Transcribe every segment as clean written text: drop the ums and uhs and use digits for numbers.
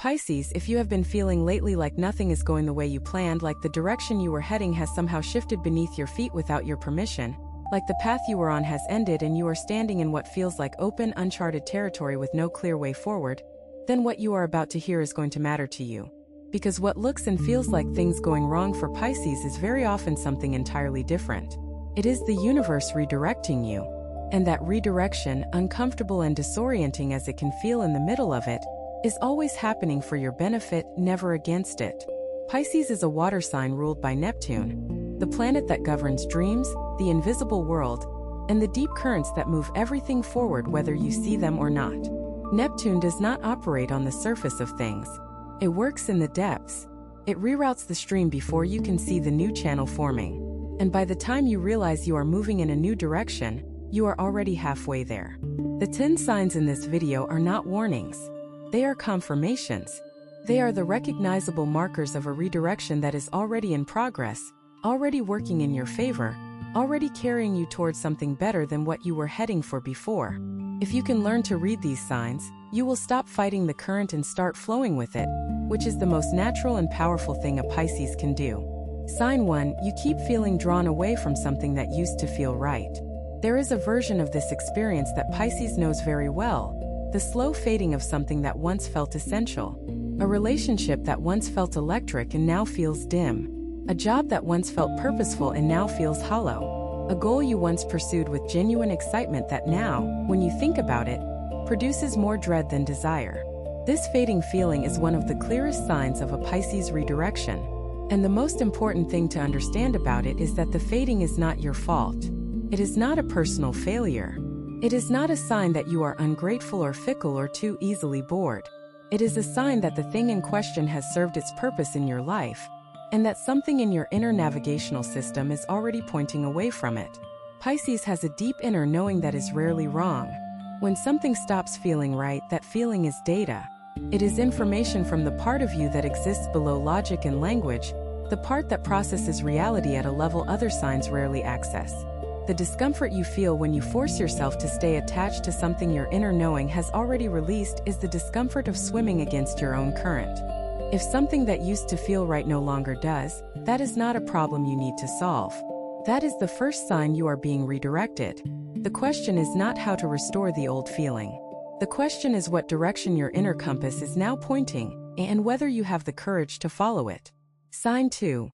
Pisces, if you have been feeling lately like nothing is going the way you planned, like the direction you were heading has somehow shifted beneath your feet without your permission, like the path you were on has ended and you are standing in what feels like open, uncharted territory with no clear way forward, then what you are about to hear is going to matter to you. Because what looks and feels like things going wrong for Pisces is very often something entirely different. It is the universe redirecting you. And that redirection, uncomfortable and disorienting as it can feel in the middle of it, is always happening for your benefit, never against it. Pisces is a water sign ruled by Neptune, the planet that governs dreams, the invisible world, and the deep currents that move everything forward whether you see them or not. Neptune does not operate on the surface of things. It works in the depths. It reroutes the stream before you can see the new channel forming. And by the time you realize you are moving in a new direction, you are already halfway there. The 10 signs in this video are not warnings. They are confirmations. They are the recognizable markers of a redirection that is already in progress, already working in your favor, already carrying you towards something better than what you were heading for before. If you can learn to read these signs, you will stop fighting the current and start flowing with it, which is the most natural and powerful thing a Pisces can do. Sign 1, you keep feeling drawn away from something that used to feel right. There is a version of this experience that Pisces knows very well, the slow fading of something that once felt essential. A relationship that once felt electric and now feels dim. A job that once felt purposeful and now feels hollow. A goal you once pursued with genuine excitement that now, when you think about it, produces more dread than desire. This fading feeling is one of the clearest signs of a Pisces redirection. And the most important thing to understand about it is that the fading is not your fault. It is not a personal failure. It is not a sign that you are ungrateful or fickle or too easily bored. It is a sign that the thing in question has served its purpose in your life, and that something in your inner navigational system is already pointing away from it. Pisces has a deep inner knowing that is rarely wrong. When something stops feeling right, that feeling is data. It is information from the part of you that exists below logic and language, the part that processes reality at a level other signs rarely access. The discomfort you feel when you force yourself to stay attached to something your inner knowing has already released is the discomfort of swimming against your own current. If something that used to feel right no longer does, that is not a problem you need to solve. That is the first sign you are being redirected. The question is not how to restore the old feeling. The question is what direction your inner compass is now pointing, and whether you have the courage to follow it. Sign 2.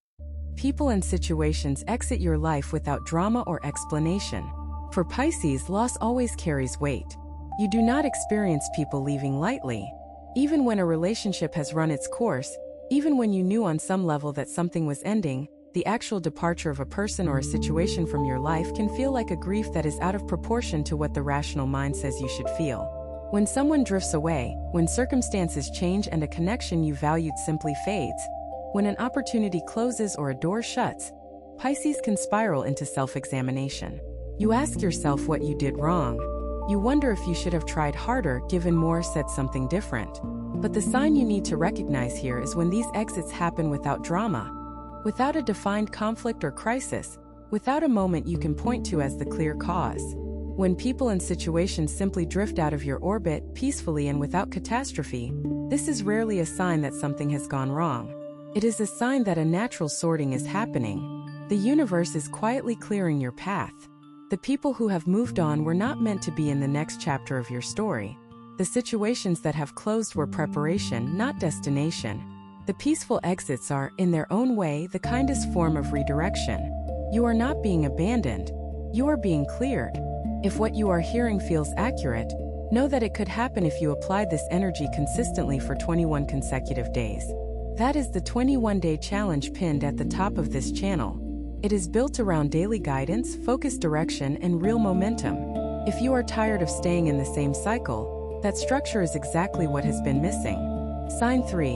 People and situations exit your life without drama or explanation. For Pisces, loss always carries weight. You do not experience people leaving lightly. Even when a relationship has run its course, even when you knew on some level that something was ending, the actual departure of a person or a situation from your life can feel like a grief that is out of proportion to what the rational mind says you should feel. When someone drifts away, when circumstances change and a connection you valued simply fades, when an opportunity closes or a door shuts, Pisces can spiral into self-examination. You ask yourself what you did wrong. You wonder if you should have tried harder, given more, said something different. But the sign you need to recognize here is when these exits happen without drama, without a defined conflict or crisis, without a moment you can point to as the clear cause. When people and situations simply drift out of your orbit, peacefully and without catastrophe, this is rarely a sign that something has gone wrong. It is a sign that a natural sorting is happening. The universe is quietly clearing your path. The people who have moved on were not meant to be in the next chapter of your story. The situations that have closed were preparation, not destination. The peaceful exits are, in their own way, the kindest form of redirection. You are not being abandoned. You are being cleared. If what you are hearing feels accurate, know that it could happen if you applied this energy consistently for 21 consecutive days. That is the 21-day challenge pinned at the top of this channel. It is built around daily guidance, focused direction, and real momentum. If you are tired of staying in the same cycle, that structure is exactly what has been missing. Sign 3.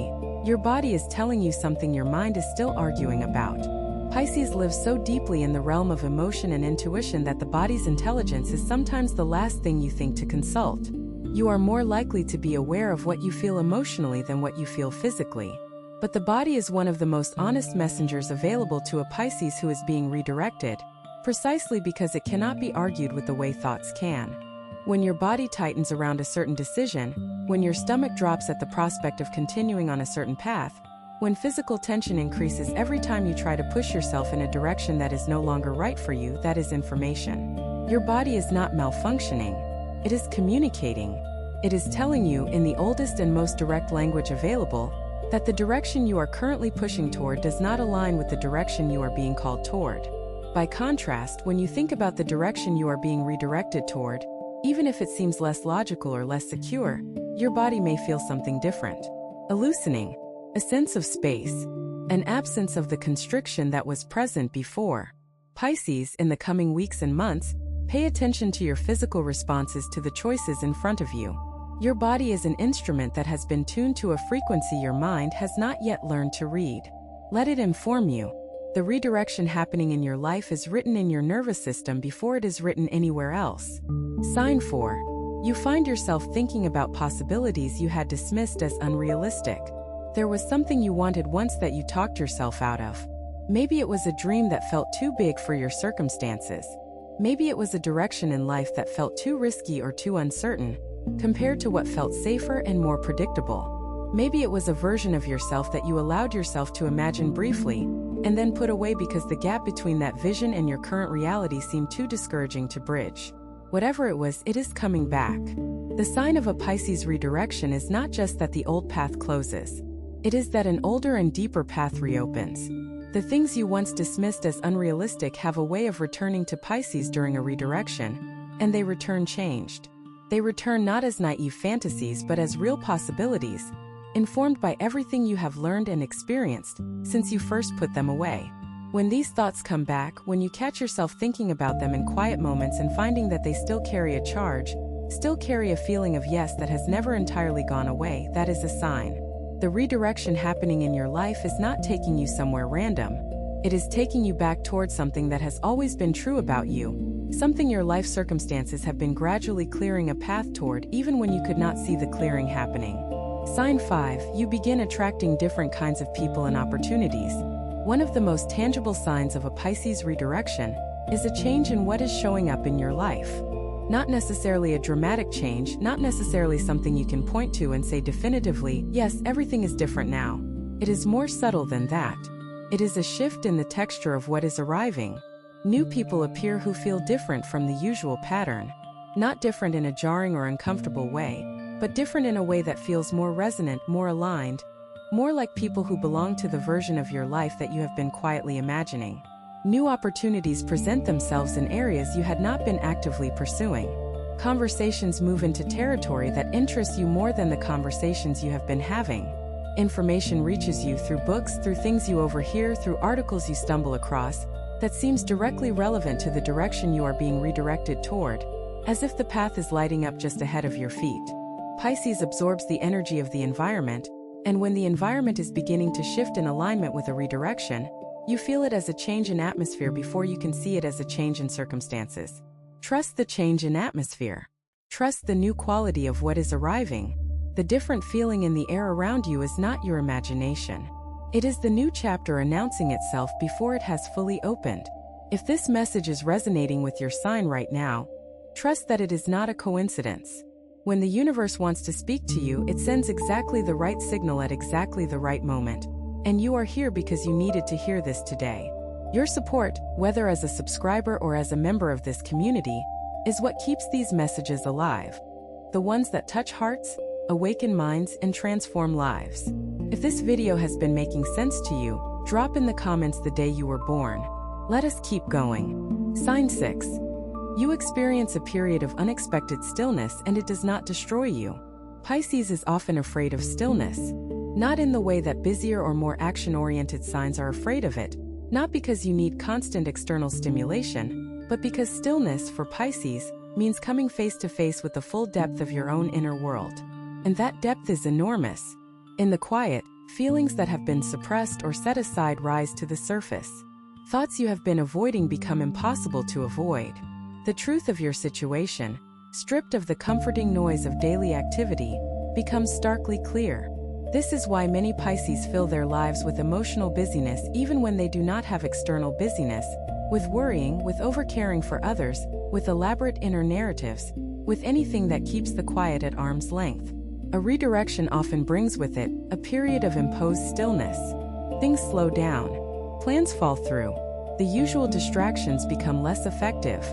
Your body is telling you something your mind is still arguing about. Pisces lives so deeply in the realm of emotion and intuition that the body's intelligence is sometimes the last thing you think to consult. You are more likely to be aware of what you feel emotionally than what you feel physically. But the body is one of the most honest messengers available to a Pisces who is being redirected, precisely because it cannot be argued with the way thoughts can. when your body tightens around a certain decision, when your stomach drops at the prospect of continuing on a certain path, when physical tension increases every time you try to push yourself in a direction that is no longer right for you, that is information. Your body is not malfunctioning. It is communicating. It is telling you, in the oldest and most direct language available, that the direction you are currently pushing toward does not align with the direction you are being called toward. By contrast, when you think about the direction you are being redirected toward, even if it seems less logical or less secure, your body may feel something different. A loosening, a sense of space, an absence of the constriction that was present before. Pisces, in the coming weeks and months, pay attention to your physical responses to the choices in front of you. Your body is an instrument that has been tuned to a frequency your mind has not yet learned to read. Let it inform you. The redirection happening in your life is written in your nervous system before it is written anywhere else. Sign 4. You find yourself thinking about possibilities you had dismissed as unrealistic. There was something you wanted once that you talked yourself out of. Maybe it was a dream that felt too big for your circumstances. Maybe it was a direction in life that felt too risky or too uncertain, compared to what felt safer and more predictable. Maybe it was a version of yourself that you allowed yourself to imagine briefly, and then put away because the gap between that vision and your current reality seemed too discouraging to bridge. Whatever it was, it is coming back. The sign of a Pisces redirection is not just that the old path closes. It is that an older and deeper path reopens. The things you once dismissed as unrealistic have a way of returning to Pisces during a redirection, and they return changed. They return not as naive fantasies but as real possibilities, informed by everything you have learned and experienced since you first put them away. When these thoughts come back, when you catch yourself thinking about them in quiet moments and finding that they still carry a charge, still carry a feeling of yes that has never entirely gone away, that is a sign. The redirection happening in your life is not taking you somewhere random. It is taking you back towards something that has always been true about you, something your life circumstances have been gradually clearing a path toward even when you could not see the clearing happening. Sign 5. You begin attracting different kinds of people and opportunities. One of the most tangible signs of a Pisces redirection is a change in what is showing up in your life. Not necessarily a dramatic change, not necessarily something you can point to and say definitively, yes, everything is different now. It is more subtle than that. It is a shift in the texture of what is arriving. New people appear who feel different from the usual pattern. Not different in a jarring or uncomfortable way, but different in a way that feels more resonant, more aligned, more like people who belong to the version of your life that you have been quietly imagining. New opportunities present themselves in areas you had not been actively pursuing. Conversations move into territory that interests you more than the conversations you have been having. Information reaches you through books, through things you overhear, through articles you stumble across, that seems directly relevant to the direction you are being redirected toward, as if the path is lighting up just ahead of your feet. Pisces absorbs the energy of the environment, and when the environment is beginning to shift in alignment with a redirection, you feel it as a change in atmosphere before you can see it as a change in circumstances. Trust the change in atmosphere. Trust the new quality of what is arriving. The different feeling in the air around you is not your imagination. It is the new chapter announcing itself before it has fully opened. If this message is resonating with your sign right now, trust that it is not a coincidence. When the universe wants to speak to you, it sends exactly the right signal at exactly the right moment. And you are here because you needed to hear this today. Your support, whether as a subscriber or as a member of this community, is what keeps these messages alive. The ones that touch hearts, awaken minds, and transform lives. If this video has been making sense to you, drop in the comments the day you were born. Let us keep going. Sign 6. You experience a period of unexpected stillness and it does not destroy you. Pisces is often afraid of stillness. Not in the way that busier or more action-oriented signs are afraid of it, not because you need constant external stimulation, but because stillness, for Pisces, means coming face to face with the full depth of your own inner world. And that depth is enormous. In the quiet, feelings that have been suppressed or set aside rise to the surface. Thoughts you have been avoiding become impossible to avoid. The truth of your situation, stripped of the comforting noise of daily activity, becomes starkly clear. This is why many Pisces fill their lives with emotional busyness even when they do not have external busyness, with worrying, with overcaring for others, with elaborate inner narratives, with anything that keeps the quiet at arm's length. A redirection often brings with it a period of imposed stillness. Things slow down. Plans fall through. The usual distractions become less effective.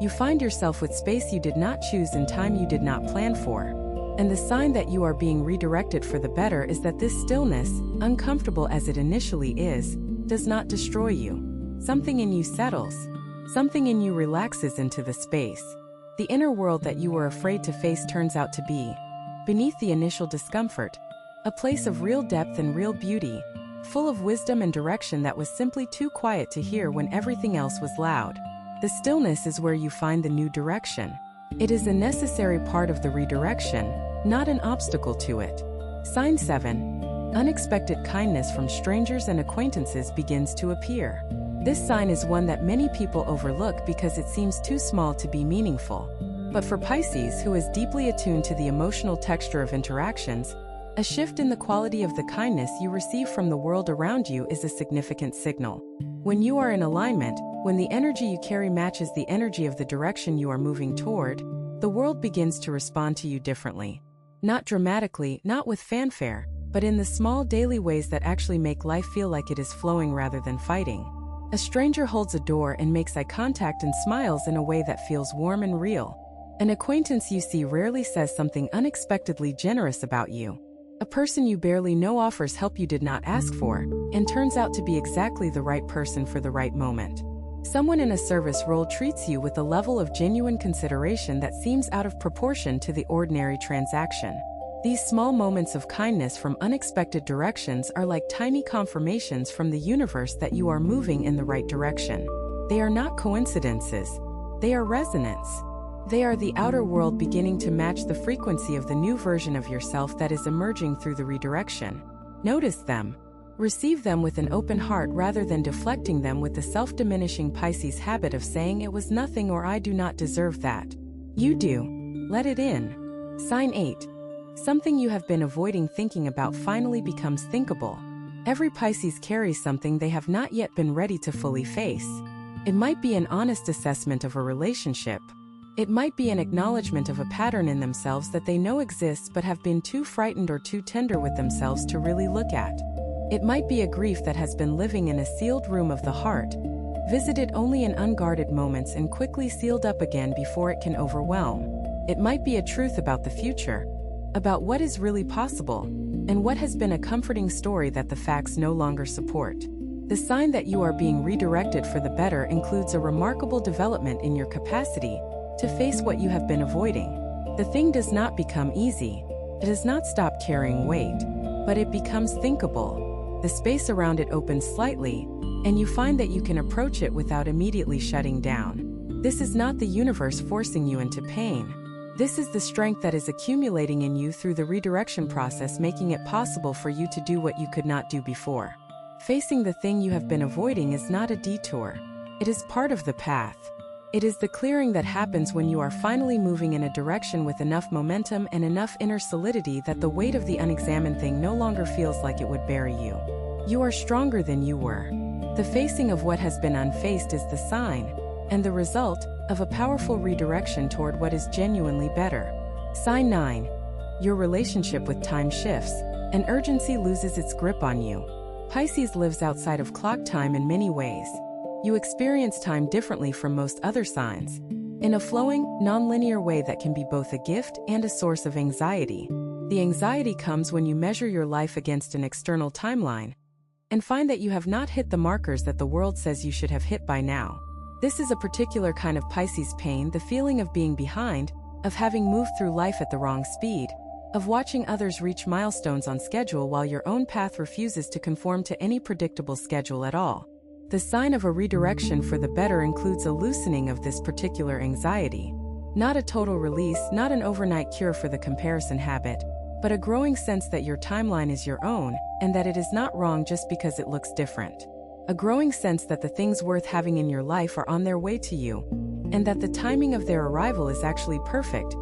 You find yourself with space you did not choose and time you did not plan for. And the sign that you are being redirected for the better is that this stillness, uncomfortable as it initially is, does not destroy you. Something in you settles. Something in you relaxes into the space. The inner world that you were afraid to face turns out to be, beneath the initial discomfort, a place of real depth and real beauty, full of wisdom and direction that was simply too quiet to hear when everything else was loud. The stillness is where you find the new direction. It is a necessary part of the redirection, not an obstacle to it. Sign 7. Unexpected kindness from strangers and acquaintances begins to appear. This sign is one that many people overlook because it seems too small to be meaningful. But for Pisces, who is deeply attuned to the emotional texture of interactions, a shift in the quality of the kindness you receive from the world around you is a significant signal. When you are in alignment, when the energy you carry matches the energy of the direction you are moving toward, the world begins to respond to you differently. Not dramatically, not with fanfare, but in the small daily ways that actually make life feel like it is flowing rather than fighting. A stranger holds a door and makes eye contact and smiles in a way that feels warm and real. An acquaintance you see rarely says something unexpectedly generous about you. A person you barely know offers help you did not ask for, and turns out to be exactly the right person for the right moment. Someone in a service role treats you with a level of genuine consideration that seems out of proportion to the ordinary transaction. These small moments of kindness from unexpected directions are like tiny confirmations from the universe that you are moving in the right direction. They are not coincidences. They are resonance. They are the outer world beginning to match the frequency of the new version of yourself that is emerging through the redirection. Notice them. Receive them with an open heart rather than deflecting them with the self-diminishing Pisces habit of saying it was nothing or I do not deserve that. You do. Let it in. Sign 8. Something you have been avoiding thinking about finally becomes thinkable. Every Pisces carries something they have not yet been ready to fully face. It might be an honest assessment of a relationship. It might be an acknowledgement of a pattern in themselves that they know exists but have been too frightened or too tender with themselves to really look at. It might be a grief that has been living in a sealed room of the heart, visited only in unguarded moments and quickly sealed up again before it can overwhelm. It might be a truth about the future, about what is really possible, and what has been a comforting story that the facts no longer support. The sign that you are being redirected for the better includes a remarkable development in your capacity to face what you have been avoiding. The thing does not become easy. It does not stop carrying weight, but it becomes thinkable. The space around it opens slightly, and you find that you can approach it without immediately shutting down. This is not the universe forcing you into pain. This is the strength that is accumulating in you through the redirection process, making it possible for you to do what you could not do before. Facing the thing you have been avoiding is not a detour. It is part of the path. It is the clearing that happens when you are finally moving in a direction with enough momentum and enough inner solidity that the weight of the unexamined thing no longer feels like it would bury you. You are stronger than you were. The facing of what has been unfaced is the sign, and the result, of a powerful redirection toward what is genuinely better. Sign 9. Your relationship with time shifts, and urgency loses its grip on you. Pisces lives outside of clock time in many ways. You experience time differently from most other signs, in a flowing, non-linear way that can be both a gift and a source of anxiety. The anxiety comes when you measure your life against an external timeline and find that you have not hit the markers that the world says you should have hit by now. This is a particular kind of Pisces pain, the feeling of being behind, of having moved through life at the wrong speed, of watching others reach milestones on schedule while your own path refuses to conform to any predictable schedule at all. The sign of a redirection for the better includes a loosening of this particular anxiety. Not a total release, not an overnight cure for the comparison habit, but a growing sense that your timeline is your own, and that it is not wrong just because it looks different. A growing sense that the things worth having in your life are on their way to you, and that the timing of their arrival is actually perfect,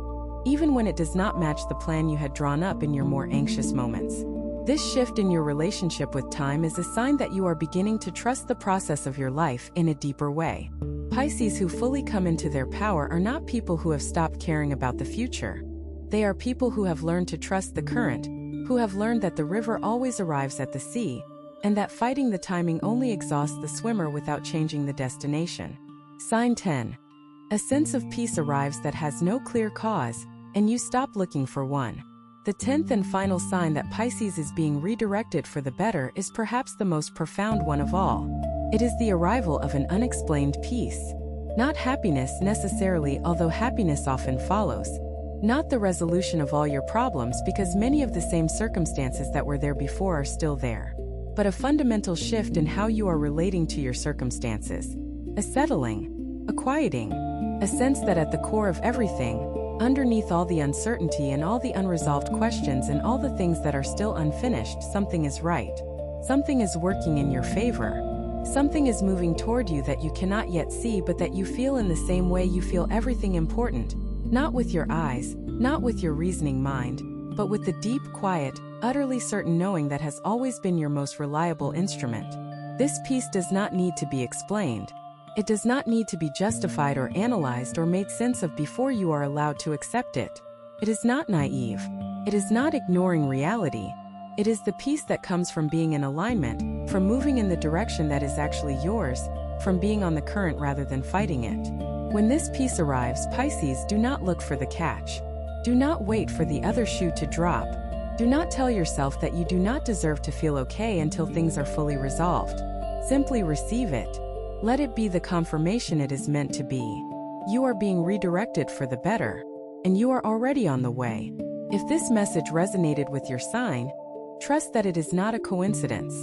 even when it does not match the plan you had drawn up in your more anxious moments. This shift in your relationship with time is a sign that you are beginning to trust the process of your life in a deeper way. Pisces who fully come into their power are not people who have stopped caring about the future. They are people who have learned to trust the current, who have learned that the river always arrives at the sea, and that fighting the timing only exhausts the swimmer without changing the destination. Sign 10. A sense of peace arrives that has no clear cause, and you stop looking for one. The 10th and final sign that Pisces is being redirected for the better is perhaps the most profound one of all. It is the arrival of an unexplained peace. Not happiness necessarily, although happiness often follows. Not the resolution of all your problems, because many of the same circumstances that were there before are still there. But a fundamental shift in how you are relating to your circumstances. A settling, a quieting, a sense that at the core of everything, underneath all the uncertainty and all the unresolved questions and all the things that are still unfinished, something is right. Something is working in your favor. Something is moving toward you that you cannot yet see, but that you feel in the same way you feel everything important. Not with your eyes, not with your reasoning mind, but with the deep, quiet, utterly certain knowing that has always been your most reliable instrument. This peace does not need to be explained. It does not need to be justified or analyzed or made sense of before you are allowed to accept it. It is not naive. It is not ignoring reality. It is the peace that comes from being in alignment, from moving in the direction that is actually yours, from being on the current rather than fighting it. When this peace arrives, Pisces, do not look for the catch. Do not wait for the other shoe to drop. Do not tell yourself that you do not deserve to feel okay until things are fully resolved. Simply receive it. Let it be the confirmation it is meant to be. You are being redirected for the better, and you are already on the way. If this message resonated with your sign, trust that it is not a coincidence.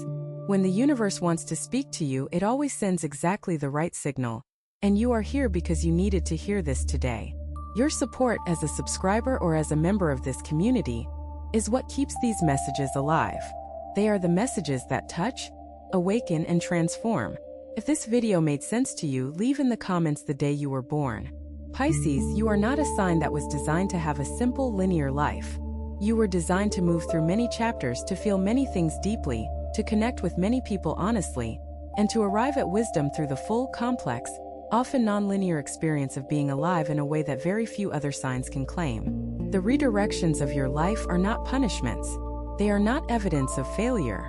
When the universe wants to speak to you, it always sends exactly the right signal, and you are here because you needed to hear this today. Your support as a subscriber or as a member of this community is what keeps these messages alive. They are the messages that touch, awaken, and transform. If this video made sense to you, leave in the comments the day you were born. Pisces, you are not a sign that was designed to have a simple, linear life. You were designed to move through many chapters, to feel many things deeply, to connect with many people honestly, and to arrive at wisdom through the full, complex, often non-linear experience of being alive in a way that very few other signs can claim. The redirections of your life are not punishments. They are not evidence of failure.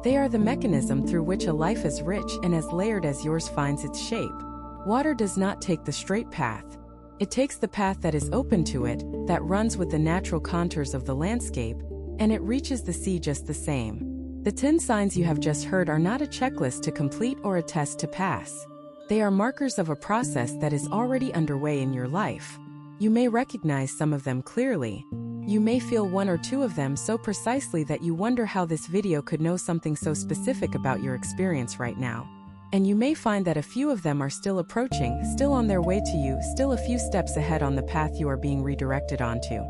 They are the mechanism through which a life as rich and as layered as yours finds its shape. Water does not take the straight path. It takes the path that is open to it, that runs with the natural contours of the landscape, and it reaches the sea just the same. The 10 signs you have just heard are not a checklist to complete or a test to pass. They are markers of a process that is already underway in your life. You may recognize some of them clearly. You may feel one or two of them so precisely that you wonder how this video could know something so specific about your experience right now. And you may find that a few of them are still approaching, still on their way to you, still a few steps ahead on the path you are being redirected onto.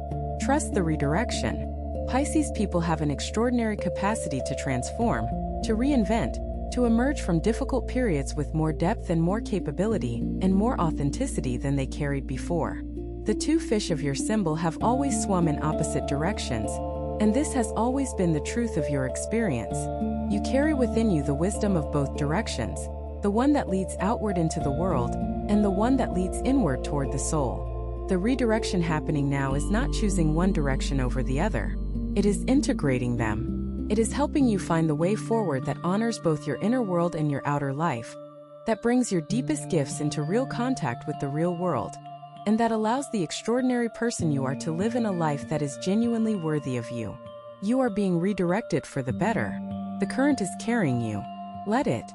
Trust the redirection. Pisces people have an extraordinary capacity to transform, to reinvent, to emerge from difficult periods with more depth and more capability, and more authenticity than they carried before. The two fish of your symbol have always swum in opposite directions, and this has always been the truth of your experience. You carry within you the wisdom of both directions, the one that leads outward into the world, and the one that leads inward toward the soul. The redirection happening now is not choosing one direction over the other. It is integrating them. It is helping you find the way forward that honors both your inner world and your outer life, that brings your deepest gifts into real contact with the real world, and that allows the extraordinary person you are to live in a life that is genuinely worthy of you. You are being redirected for the better. The current is carrying you. Let it.